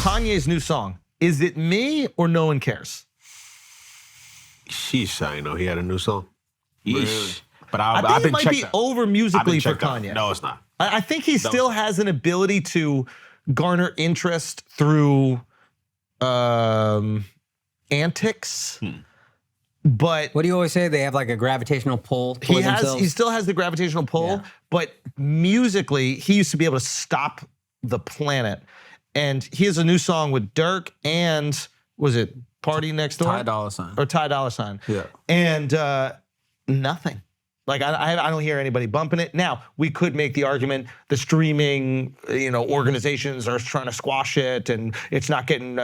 Kanye's new song. Is it me or no one cares? Sheesh, I know he had a new song. Really? Yeesh. But I think it might be over musically for Kanye. No, it's not. I think he still has an ability to garner interest through antics. But what do you always say? They have like a gravitational pull towards themselves? He still has the gravitational pull, but musically, he used to be able to stop the planet. And he has a new song with Dirk and, was it Party Next Door? Ty Dolla $ign. Or Ty Dolla $ign. Yeah. And nothing. Like, I don't hear anybody bumping it. Now, we could make the argument the streaming, organizations are trying to squash it and it's not getting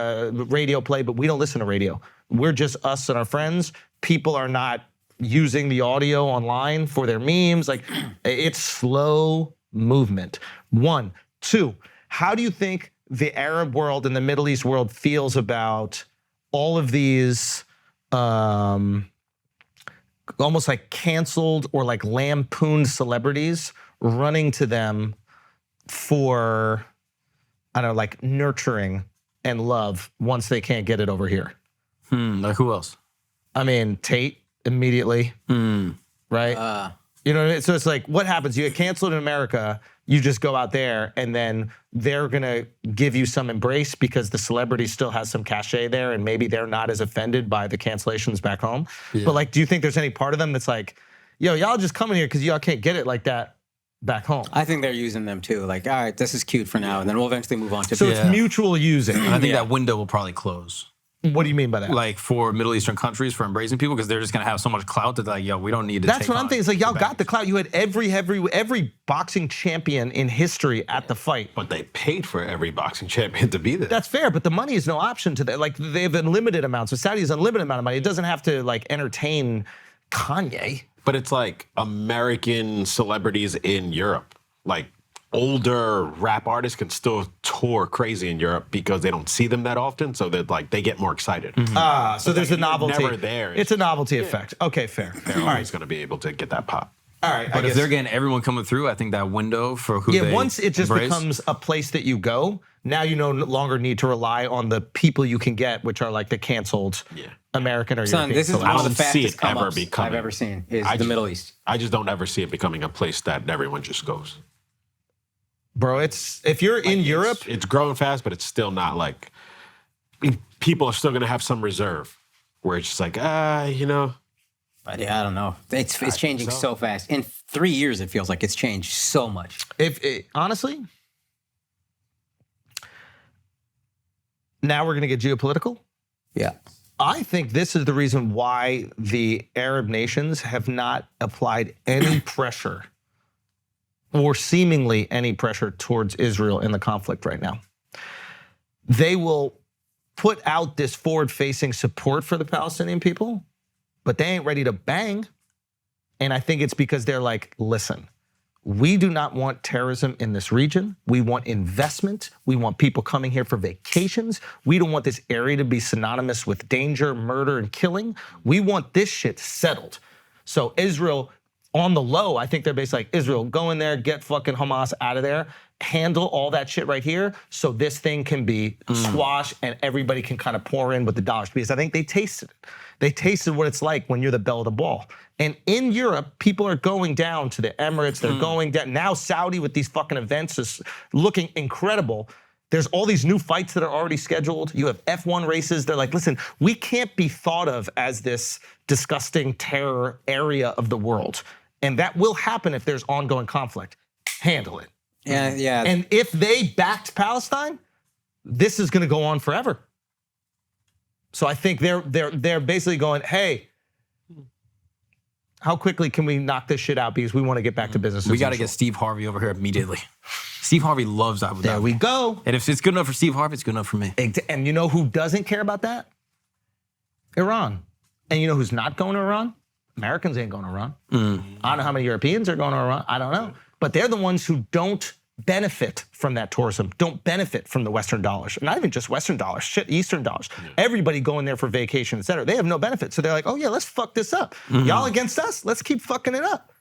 radio play, but we don't listen to radio. We're just us and our friends. People are not using the audio online for their memes. Like, it's slow movement. 1. 2, how do you think the Arab world and the Middle East world feels about all of these almost like canceled or like lampooned celebrities running to them for, I don't know, like nurturing and love once they can't get it over here? Like who else? I mean, Tate immediately, right? You know what I mean? So it's like, what happens? You get canceled in America, you just go out there and then they're gonna give you some embrace because the celebrity still has some cachet there and maybe they're not as offended by the cancellations back home. Yeah. But like, do you think there's any part of them that's like, yo, y'all just coming here because y'all can't get it like that back home? I think they're using them too. Like, all right, this is cute for now and then we'll eventually move on to So it's mutual using. And I think that window will probably close. What do you mean by that? Like for Middle Eastern countries, for embracing people, because they're just gonna have so much clout that like, yo, we don't need to. That's what I'm thinking. It's like y'all got the clout. You had every boxing champion in history at the fight. But they paid for every boxing champion to be there. That's fair, but the money is no option to that. Like they have unlimited amounts. So Saudi has unlimited amount of money. It doesn't have to like entertain Kanye. But it's like American celebrities in Europe, like. Older rap artists can still tour crazy in Europe because they don't see them that often, so that like they get more excited. So there's a novelty. Never there. It's a novelty effect. Okay, fair. They're always going to be able to get that pop. All right, but if they're getting everyone coming through, I think that window for who they once it just becomes a place that you go, now you no longer need to rely on the people you can get, which are like the canceled American or European. This is one of the fastest come-ups I've ever seen is the Middle East. I just don't ever see it becoming a place that everyone just goes. Bro, if you're in Europe, it's growing fast, but it's still not like people are still gonna have some reserve where it's just like But yeah, I don't know. It's changing so fast. In 3 years, it feels like it's changed so much. Honestly, now we're gonna get geopolitical. Yeah. I think this is the reason why the Arab nations have not applied any pressure or seemingly any pressure towards Israel in the conflict right now. They will put out this forward-facing support for the Palestinian people, but they ain't ready to bang. And I think it's because they're like, listen, we do not want terrorism in this region. We want investment. We want people coming here for vacations. We don't want this area to be synonymous with danger, murder, and killing. We want this shit settled. So Israel, on the low, I think they're basically like, Israel, go in there, get fucking Hamas out of there, handle all that shit right here so this thing can be squashed and everybody can kind of pour in with the dollars. Because I think they tasted it. They tasted what it's like when you're the belle of the ball. And in Europe, people are going down to the Emirates. They're going down. Now Saudi with these fucking events is looking incredible. There's all these new fights that are already scheduled. You have F1 races. They're like, listen, we can't be thought of as this disgusting terror area of the world. And that will happen if there's ongoing conflict. Handle it. Yeah. And if they backed Palestine, this is gonna go on forever. So I think they're basically going, hey, how quickly can we knock this shit out because we want to get back to business? We got to get Steve Harvey over here immediately. Steve Harvey loves Abu Dhabi. There we go. And if it's good enough for Steve Harvey, it's good enough for me. And you know who doesn't care about that? Iran. And you know who's not going to Iran? Americans ain't going to Iran. I don't know how many Europeans are going to Iran. I don't know. But they're the ones who don't benefit from that tourism, don't benefit from the Western dollars. Not even just Western dollars, shit, Eastern dollars. Everybody going there for vacation, et cetera. They have no benefit. So they're like, oh yeah, let's fuck this up. Y'all against us? Let's keep fucking it up.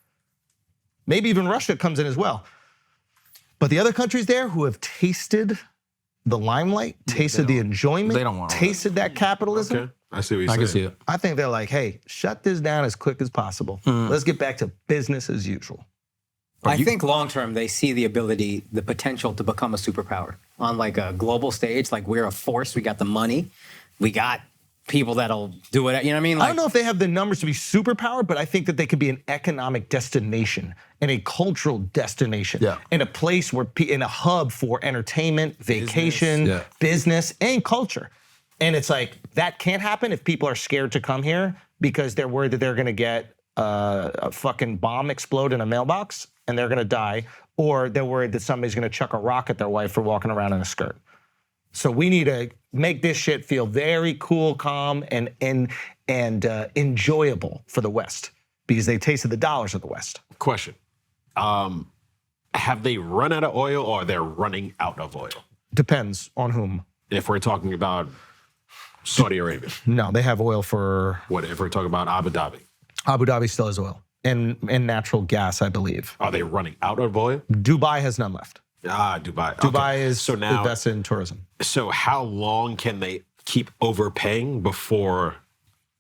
Maybe even Russia comes in as well. But the other countries there who have tasted the limelight, tasted the enjoyment, they don't want all tasted that capitalism. Okay, I see what you're I saying. can see it. I think they're like, hey, shut this down as quick as possible. Let's get back to business as usual. I think long term they see the ability, the potential to become a superpower on like a global stage. Like we're a force. We got the money. We got people that'll do it. You know what I mean? I don't know if they have the numbers to be superpower, but I think that they could be an economic destination and a cultural destination, and a place where, in a hub for entertainment, vacation, business, and culture. And it's like that can't happen if people are scared to come here because they're worried that they're going to get a fucking bomb explode in a mailbox and they're going to die, or they're worried that somebody's going to chuck a rock at their wife for walking around in a skirt. So we need to make this shit feel very cool, calm, and enjoyable for the West because they tasted the dollars of the West. Question. Have they run out of oil or they're running out of oil? Depends on whom. If we're talking about Saudi Arabia. No, they have oil for... What if we're talking about Abu Dhabi? Abu Dhabi still has oil and natural gas, I believe. Are they running out of oil? Dubai has none left. Dubai. Dubai is so now invested in tourism. So how long can they keep overpaying before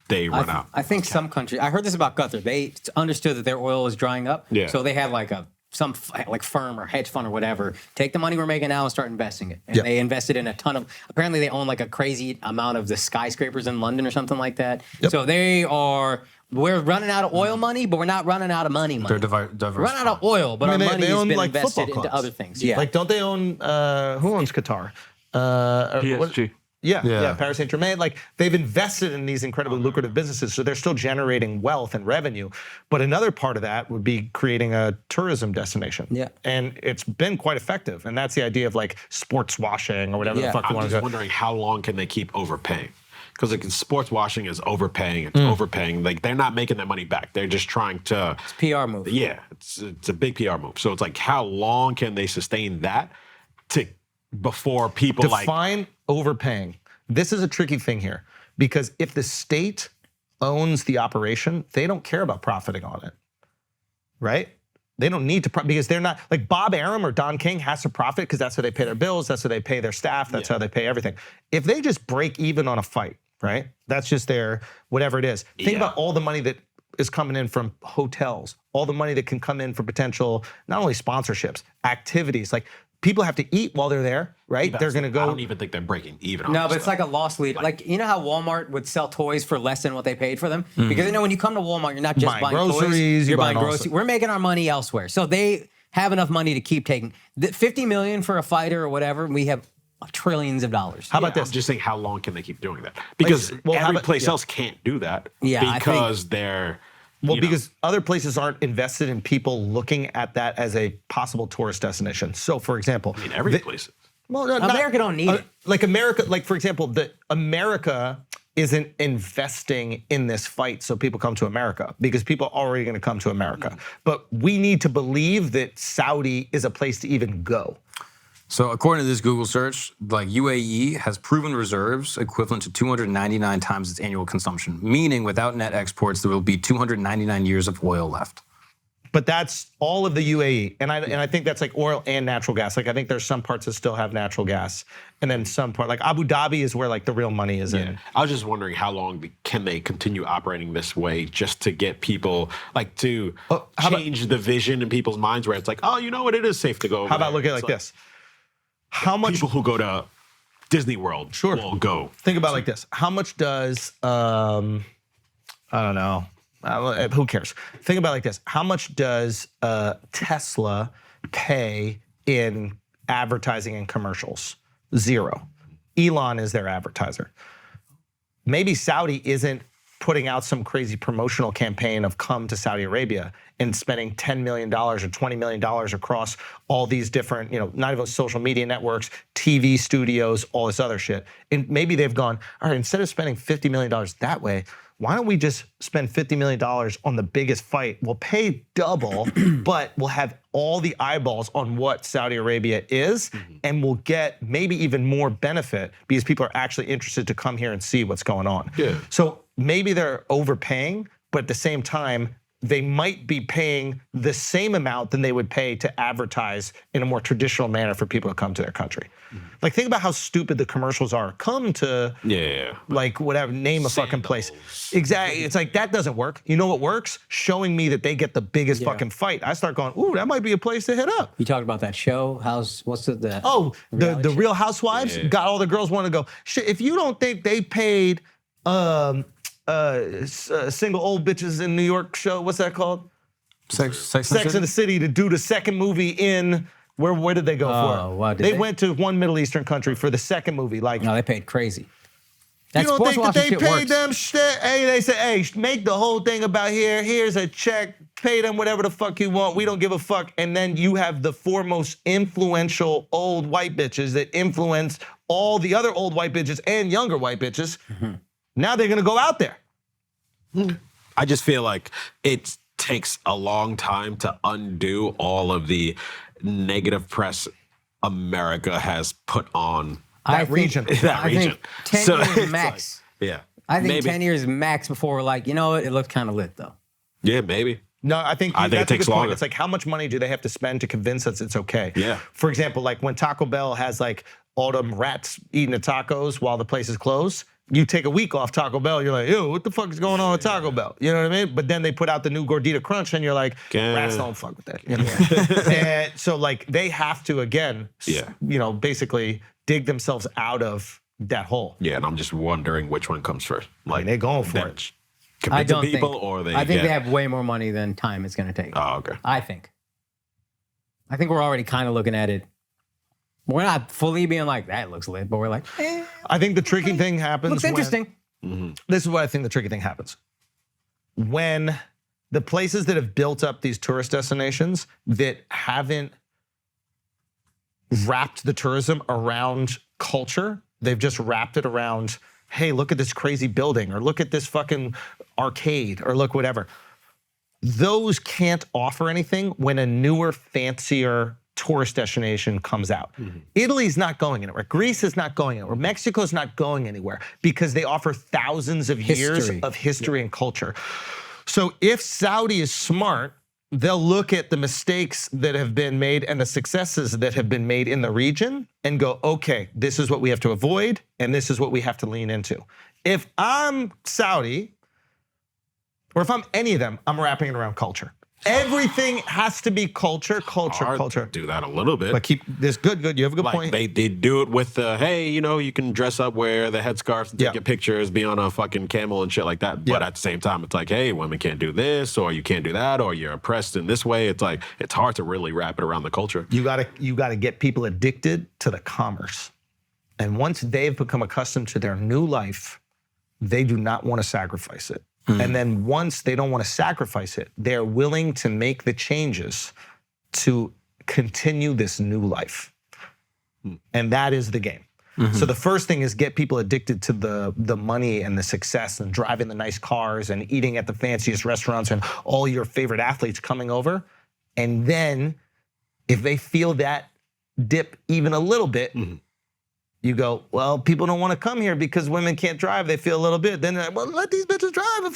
they run out? I think some countries. I heard this about Qatar. They understood that their oil was drying up. Yeah. So they had like some firm or hedge fund or whatever take the money we're making now and start investing it. And they invested in a ton of. Apparently, they own like a crazy amount of the skyscrapers in London or something like that. So they are. We're running out of oil money, but we're not running out of money. They're diverse. We're running out of oil, but our money has been like invested football into clubs. other things. Yeah. Like, don't they own, who owns Qatar? PSG. Yeah, Paris Saint-Germain. Like, they've invested in these incredibly lucrative businesses, so they're still generating wealth and revenue. But another part of that would be creating a tourism destination. Yeah. And it's been quite effective. And that's the idea of like sports washing or whatever the fuck you I'm want to just do. wondering how long can they keep overpaying? Because like sports washing is overpaying. It's overpaying. Like they're not making their money back. They're just trying to. It's a PR move. Yeah, it's a big PR move. So it's like how long can they sustain that before people Define overpaying. This is a tricky thing here because if the state owns the operation, they don't care about profiting on it, right? They don't need to, because they're not, like Bob Arum or Don King has to profit because that's how they pay their bills, that's how they pay their staff, that's how they pay everything. If they just break even on a fight, right? That's just their, whatever it is. Think about all the money that is coming in from hotels, all the money that can come in for potential, not only sponsorships, activities, like people have to eat while they're there, right? They're going to go. I don't even think they're breaking even on No, this but it's stuff. like a loss leader. Like, you know how Walmart would sell toys for less than what they paid for them? Because, you know, when you come to Walmart, you're not just Buying buying groceries, toys. You're buying all groceries. stuff. We're making our money elsewhere. So they have enough money to keep taking. $50 million for a fighter or whatever, we have trillions of dollars. How about I'm this? just saying, how long can they keep doing that? Because well, how every about- place else can't do that. Yeah, I because they're. Well, you know, because other places aren't invested in people looking at that as a possible tourist destination. So, for example, I mean, every place. Well, no, America don't need it. Like America, like for example, America isn't investing in this fight so people come to America because people are already going to come to America. But we need to believe that Saudi is a place to even go. So according to this Google search, like UAE has proven reserves equivalent to 299 times its annual consumption, meaning without net exports, there will be 299 years of oil left. But that's all of the UAE. And I think that's like oil and natural gas. Like I think there's some parts that still have natural gas. And then some part, like Abu Dhabi is where like the real money is in. I was just wondering how long can they continue operating this way just to get people like to change the vision in people's minds where it's like, oh, you know what, it is safe to go over How about there. look at it like this? How much People who go to Disney World will go. Think about it like this. How much does, I don't know, who cares? Think about it like this. How much does Tesla pay in advertising and commercials? Zero. Elon is their advertiser. Maybe Saudi isn't putting out some crazy promotional campaign of come to Saudi Arabia and spending $10 million or $20 million across all these different, not even social media networks, TV studios, all this other shit. And maybe they've gone, all right, instead of spending $50 million that way, why don't we just spend $50 million on the biggest fight? We'll pay double, but we'll have all the eyeballs on what Saudi Arabia is, and we'll get maybe even more benefit because people are actually interested to come here and see what's going on. Yeah. So maybe they're overpaying, but at the same time, they might be paying the same amount than they would pay to advertise in a more traditional manner for people to come to their country. Like, think about how stupid the commercials are. Come to, like, whatever, name a fucking place. Exactly. It's like, that doesn't work. You know what works? Showing me that they get the biggest fucking fight. I start going, ooh, that might be a place to hit up. You talked about that show. What's the the Real Housewives got all the girls want to go. Shit, if you don't think they paid single old bitches in New York show, what's that called? Sex in the City, to do the second movie in, where did they go for? Wow, they went to one Middle Eastern country for the second movie. Like, No, they paid crazy. you don't think that they paid works. them shit? Hey, they said, hey, make the whole thing about here's a check, pay them whatever the fuck you want, we don't give a fuck. And then you have the foremost influential old white bitches that influence all the other old white bitches and younger white bitches. Now they're gonna go out there. I just feel like it takes a long time to undo all of the negative press America has put on that region. That region. Think 10 years max. I think Maybe. 10 years max before we're like, you know what, it looked kind of lit though. Yeah, maybe. No, I think it that's takes a good point. longer. It's like, how much money do they have to spend to convince us it's okay? Yeah. For example, like when Taco Bell has like all them rats eating the tacos while the place is closed, you take a week off Taco Bell, you're like, ew, what the fuck is going on with Taco Bell? You know what I mean? But then they put out the new Gordita Crunch and you're like, rats don't fuck with that. You know? And so like they have to, again, basically dig themselves out of that hole. Yeah, and I'm just wondering which one comes first. Like, they're going for it. I Convincing don't people, think, or they. I think they have way more money than time it's going to take. Oh, okay. I think we're already kind of looking at it. We're not fully being like, that looks lit, but we're like, I think the tricky thing happens looks interesting. This is what I think the tricky thing happens. When the places that have built up these tourist destinations that haven't wrapped the tourism around culture, they've just wrapped it around, hey, look at this crazy building, or look at this fucking arcade, or look whatever. Those can't offer anything when a newer, fancier tourist destination comes out. Italy's not going anywhere. Greece is not going anywhere. Mexico's not going anywhere because they offer thousands of years of history and culture. So if Saudi is smart, they'll look at the mistakes that have been made and the successes that have been made in the region and go, okay, this is what we have to avoid and this is what we have to lean into. If I'm Saudi, or if I'm any of them, I'm wrapping it around culture. Everything has to be culture. Do that a little bit. But keep this good. You have a good Like point. they do it with the, hey, you can dress up, wear the headscarves, and take your pictures, be on a fucking camel and shit like that. But at the same time, it's like, hey, women can't do this, or you can't do that, or you're oppressed in this way. It's like, it's hard to really wrap it around the culture. You gotta get people addicted to the commerce. And once they've become accustomed to their new life, they do not want to sacrifice it. And then once they don't want to sacrifice it, they're willing to make the changes to continue this new life. And that is the game. So the first thing is get people addicted to the money and the success and driving the nice cars and eating at the fanciest restaurants and all your favorite athletes coming over. And then if they feel that dip even a little bit, you go, well, people don't want to come here because women can't drive. They feel a little bit. Then they're like, well, let these bitches drive.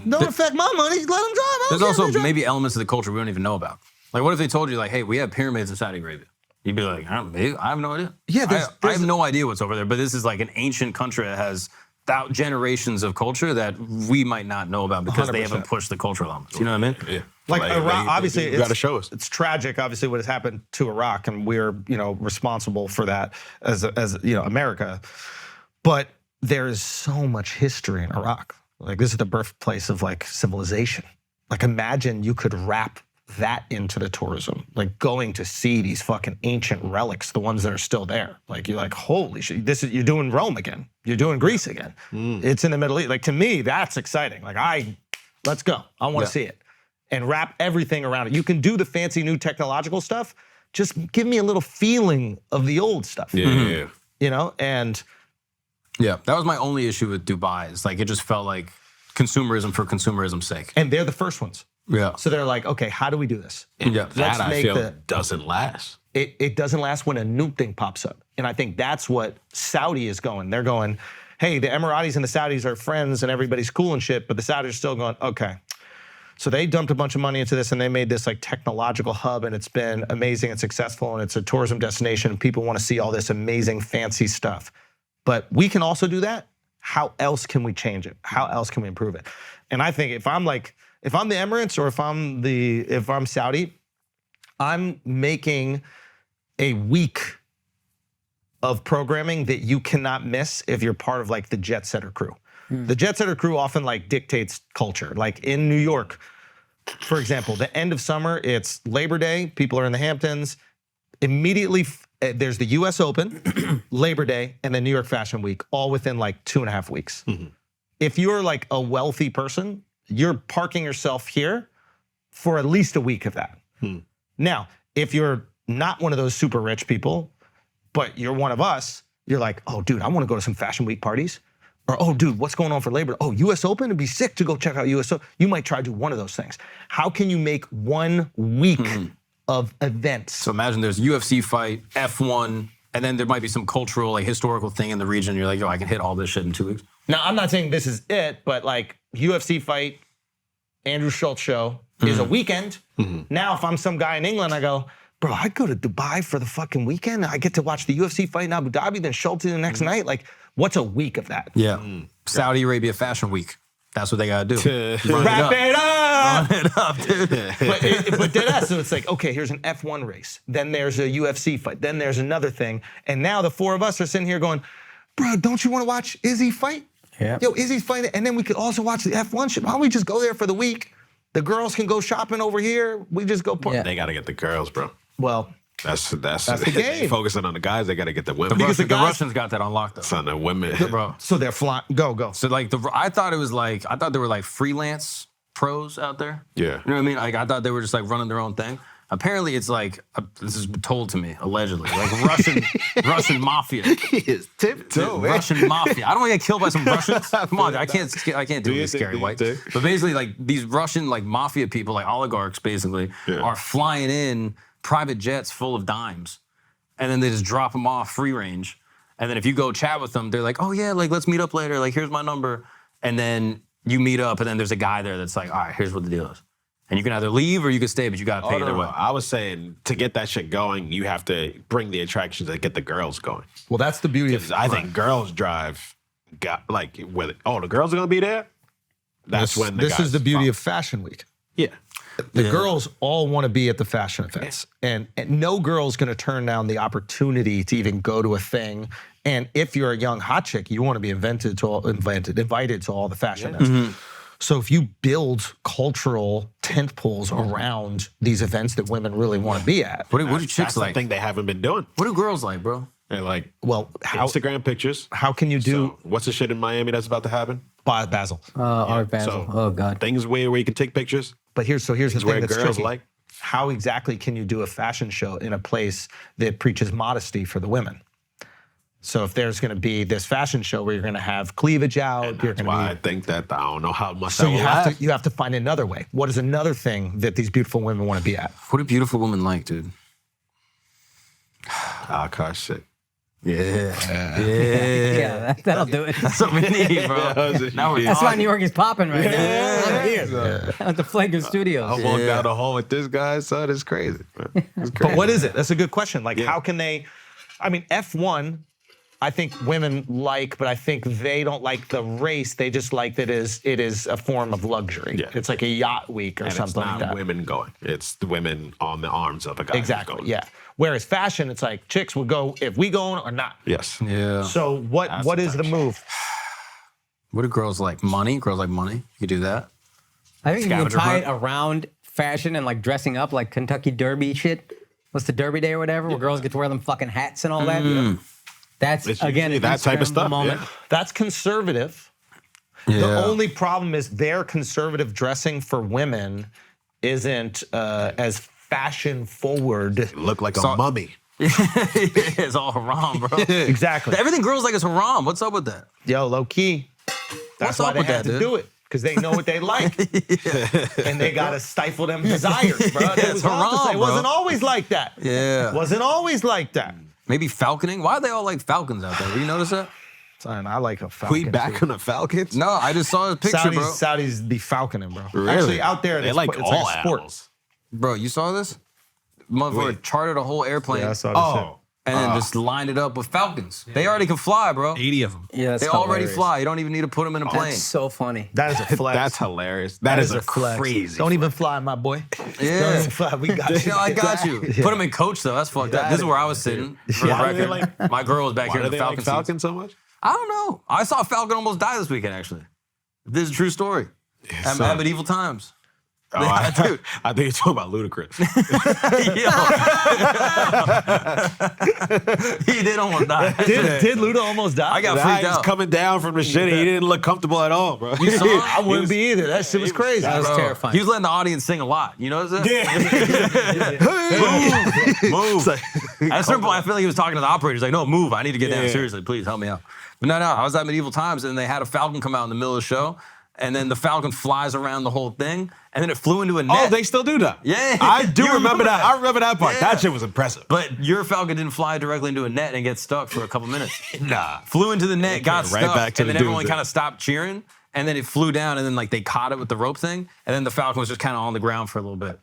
Don't affect my money. Let them drive. There's also maybe elements of the culture we don't even know about. Like, what if they told you, like, hey, we have pyramids in Saudi Arabia? You'd be like, I have no idea. Yeah, I have no idea what's over there. But this is like an ancient country that has generations of culture that we might not know about because they haven't pushed the cultural elements. You know what I mean? Yeah. Like Iraq, obviously, you gotta show us. It's tragic, obviously, what has happened to Iraq, and we're responsible for that as America. But there is so much history in Iraq. Like, this is the birthplace of like civilization. Like, imagine you could wrap that into the tourism, like going to see these fucking ancient relics, the ones that are still there. Like, you're like, holy shit, you're doing Rome again. You're doing Greece again. It's in the Middle East. Like, to me, that's exciting. Like, let's go. I want to see it. And wrap everything around it. You can do the fancy new technological stuff. Just give me a little feeling of the old stuff. Yeah. And yeah, that was my only issue with Dubai. It's like, it just felt like consumerism for consumerism's sake. And they're the first ones. Yeah. So they're like, okay, how do we do this? Yeah. That I feel doesn't last. It doesn't last when a new thing pops up. And I think that's what Saudi is going. They're going, hey, the Emiratis and the Saudis are friends and everybody's cool and shit, but the Saudis are still going, okay. So they dumped a bunch of money into this and they made this like technological hub, and it's been amazing and successful, and it's a tourism destination and people want to see all this amazing fancy stuff. But we can also do that. How else can we change it? How else can we improve it? And I think if I'm the Emirates or if I'm Saudi, I'm making a week of programming that you cannot miss if you're part of like the jet setter crew. The jet setter crew often like dictates culture. Like in New York, for example, the end of summer, it's Labor Day, people are in the Hamptons. Immediately, there's the US Open, Labor Day, and then New York Fashion Week, all within like 2.5 weeks. If you're like a wealthy person, you're parking yourself here for at least a week of that. Now, if you're not one of those super rich people, but you're one of us, you're like, oh dude, I wanna go to some Fashion Week parties. Or, oh, dude, what's going on for Labor Day? Oh, US Open? It'd be sick to go check out US Open. You might try to do one of those things. How can you make 1 week of events? So imagine there's UFC fight, F1, and then there might be some cultural, like historical thing in the region. You're like, yo, I can hit all this shit in 2 weeks. Now, I'm not saying this is it, but like UFC fight, Andrew Schulz show is a weekend. Now, if I'm some guy in England, I go, bro, I'd go to Dubai for the fucking weekend. I get to watch the UFC fight in Abu Dhabi, then Schulz the next night. Like, what's a week of that? Yeah. Saudi Arabia Fashion Week. That's what they gotta do. Wrap it up! Run it up, dude. But dead so it's like, okay, here's an F1 race. Then there's a UFC fight. Then there's another thing. And now the 4 of us are sitting here going, bro, don't you want to watch Izzy fight? Yeah. Yo, Izzy's fighting. And then we could also watch the F1 shit. Why don't we just go there for the week? The girls can go shopping over here. We just go party. Yeah. They gotta get the girls, bro. Well, That's the game. Focusing on the guys, they gotta get the women. Because the The guys- Russians got that on lock, though. It's on the women. Bro. so they're flying. Go. So like I thought there were like freelance pros out there. Yeah. You know what I mean? Like I thought they were just like running their own thing. Apparently it's like this is told to me allegedly, like Russian mafia. He is tiptoe, man. Russian mafia. I don't want to get killed by some Russians. Come on, I can't do this, scary white. But basically, like these Russian like mafia people, like oligarchs, basically, are flying in private jets full of dimes, and then they just drop them off free range. And then if you go chat with them, they're like, oh yeah, like let's meet up later. Like here's my number. And then you meet up, and then there's a guy there that's like, all right, here's what the deal is. And you can either leave or you can stay, but you gotta pay either way. I was saying to get that shit going, you have to bring the attractions that get the girls going. Well, that's the beauty of I think girls drive. The girls are gonna be there. That's when the this guys is the beauty follow. of Fashion Week. Yeah. The girls all want to be at the fashion events, and no girl's going to turn down the opportunity to even go to a thing. And if you're a young hot chick, you want to be invited to all the fashion events. So if you build cultural tent poles around these events that women really want to be at, What do chicks That's the like? thing they haven't been doing. What do girls like, bro? They're like, well, Instagram pictures. how can you do So, what's the shit in Miami that's about to happen? Basil? Art Basel. So, Oh God. Things where you can take pictures. But here's the thing Where that's girls tricky. like. How exactly can you do a fashion show in a place that preaches modesty for the women? So if there's going to be this fashion show where you're going to have cleavage out, you're That's going why to I think that I don't know how much So that will last. you have to find another way. What is another thing that these beautiful women want to be at? What do beautiful women like, dude? Akaash shit. Yeah, that'll do it. That's what we need, bro. Now we're That's why talking. New York is popping right now. I'm here at the Flagrant Studios. I walked down the hall with this guy, son. It's crazy. Man. It's crazy. But what is it? That's a good question. Like, how can they? I mean, F1, I think women like, but I think they don't like the race. They just like that it is a form of luxury. Yeah. It's like a yacht week or And something it's not like that. women going. It's the women on the arms of a guy. who's Exactly. going. Yeah. Whereas fashion, it's like chicks would go if we going or not. Yes. Yeah. So what is the move? What do girls like? Money? Girls like money? You do that? I think you can Scavenger tie it hunt? around fashion and like dressing up like Kentucky Derby shit. What's the Derby Day or whatever, where girls get to wear them fucking hats and all that. That's It's again usually an that type of Instagram stuff, moment. yeah. That's conservative. Yeah. The only problem is their conservative dressing for women isn't as fashion forward. Look like a So- mummy. It's all haram, bro. Exactly. Everything girls like is haram. What's up with that? Yo, low key. That's What's why up they with had that, to dude? do it. Because they know what they like. And they gotta stifle them desires, bro. it's haram, It wasn't bro. always like that. Yeah. Wasn't always like that. Maybe falconing? Why are they all like falcons out there? Do you notice that? Son, I like a Falcon. We back on the Falcons? No, I just saw a picture, bro. Saudis be falconing, bro. Really? Actually, out there, They it's like it's all like a sport. animals. Bro, you saw this? Motherfucker chartered a whole airplane Yeah, I saw this. Oh. and then just lined it up with falcons. They already can fly, bro. 80 of them. Yeah, that's They already hilarious. fly. You don't even need to put them in a plane. That's so funny. That is a flex. That's hilarious. That is a flex. crazy. Don't even fly, my boy. Don't Yeah. even fly. We got you. Yeah, I got you. Put them in coach though. That's fucked up. This is where I was sitting. For the Why do they record. My girl was back Why here do in the they like Falcon seats. Falcons so much? I don't know. I saw a falcon almost die this weekend. Actually, this is a true story. At medieval times. Oh, I think you're talking about Ludacris. He did almost die. Did Luda almost die? I got Nah, freaked he was out. coming down from the shit. He didn't look comfortable at all, bro. You saw him? I wouldn't be either. That shit was crazy. That was Bro, terrifying. He was letting the audience sing a lot. You notice that? Move. At a certain point, I feel like he was talking to the operator. He's like, no, move. I need to get down. Yeah. Seriously, please help me out. But no, I was at Medieval Times, and they had a falcon come out in the middle of the show, and then the falcon flies around the whole thing, and then it flew into a net. Oh, they still do that? Yeah. I do You remember that. that. I remember that part. Yeah. That shit was impressive. But your falcon didn't fly directly into a net and get stuck for a couple minutes. Nah. Flew into the net, got right stuck, back to and the then everyone dudes. kind of stopped cheering, and then it flew down, and then like they caught it with the rope thing, and then the falcon was just kind of on the ground for a little bit.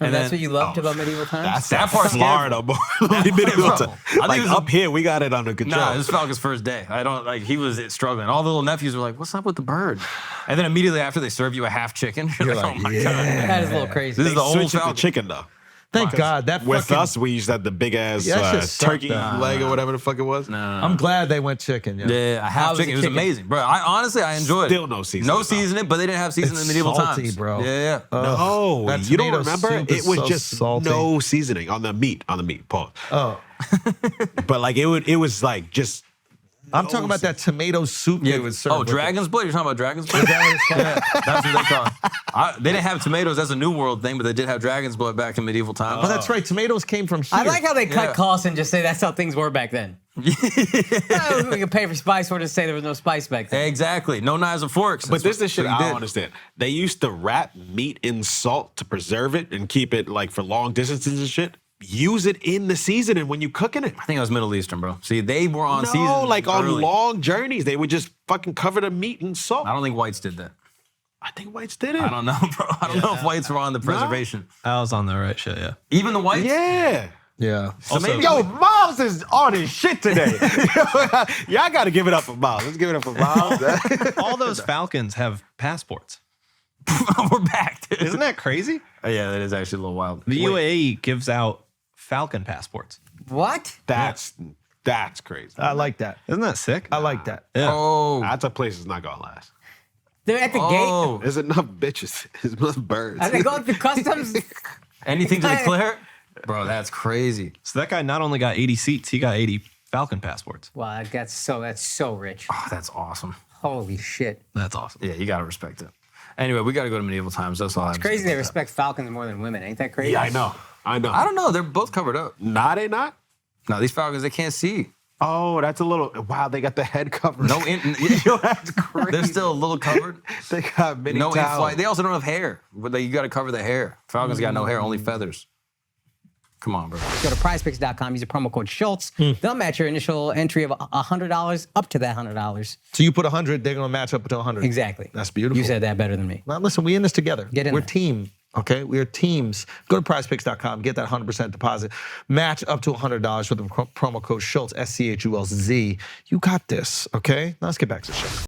And that's then- what you loved about medieval times? That's That part's Florida, boy. Medieval Bro, time. I think Like it was up here, we got it under control. Nah, this was Falcon's first day. I don't like. He was struggling. All the little nephews were like, "What's up with the bird?" And then immediately after, they serve you a half chicken. You're like, "Oh my god, That is a little crazy. this is the old Switch it to Falcon." chicken though. Thank God. That With fucking, us, we used to have the big ass Yeah, that shit sucked, turkey though. leg or whatever the fuck it was. I'm glad they went chicken. Yeah. Yeah, a half was chicken. the It was chicken? amazing, bro. I honestly enjoyed Still it. no seasoning, No though. seasoning, but they didn't have seasoning It's in medieval salty, times, bro. Yeah. No, That you don't tomato remember? soup It is was so just salty. no seasoning on the meat. On the meat, pause. Oh, But like it was like just. I'm talking about that tomato soup they would serve. Oh, with it. Dragon's Blood? You're talking about Dragon's Blood? Yeah, that's what they call it. They didn't have tomatoes. That's a New World thing, but they did have Dragon's Blood back in medieval times. Oh, that's right. Tomatoes came from here. I like how they cut Yeah. costs and just say that's how things were back then. Oh, we could pay for spice or just say there was no spice back then. Exactly. No knives and forks. But this is the shit what I you don't did. understand. They used to wrap meat in salt to preserve it and keep it like for long distances and shit. Use it in the seasoning when you cooking it. I think it was Middle Eastern, bro. See, they were on No, season like on early. long journeys, they would just fucking cover the meat in salt. I don't think whites did that. I think whites did it. I don't know, bro. I don't know if whites were on the preservation. I was on the right shit, yeah. Even the whites? Yeah. Yeah. So maybe Yo, Miles is on his shit today. Y'all got to give it up for Miles. Let's give it up for Miles. All those Falcons have passports. we're back, dude. Isn't that crazy? Yeah, that is actually a little wild. The UAE gives out Falcon passports. What? That's crazy. I like that. Isn't that sick? I like that. Yeah. Oh. That's a place that's not gonna last. They're at the Oh. There's enough bitches. There's enough birds. gate. Are they going through customs? Anything to declare? Bro, that's crazy. So that guy not only got 80 seats, he got 80 Falcon passports. Wow, that's so rich. Oh, that's awesome. Holy shit. That's awesome. Yeah, you got to respect it. Anyway, we got to go to medieval times. That's all I have It's to say crazy they about respect falcons more than women. Ain't that crazy? Yeah, I know. that. I don't know. They're both covered up. Nah, they not. No, these falcons, they can't see. Oh, that's a little. Wow, they got the head covered. No, Yo, that's crazy. they're still a little covered. They got mini No towels. in-flight. They also don't have hair. But you got to cover the hair. Falcons got no hair, only feathers. Come on, bro. Go to prizepicks.com, use the promo code Schulz. They'll match your initial entry of $100 up to that $100. So you put 100, they're going to match up to 100. Exactly. That's beautiful. You said that better than me. Now, listen, we in this together. Get in We're there. team, okay? We are teams. Go to prizepicks.com, get that 100% deposit. Match up to $100 with the promo code Schulz, SCHULZ. You got this, okay? Now let's get back to the show.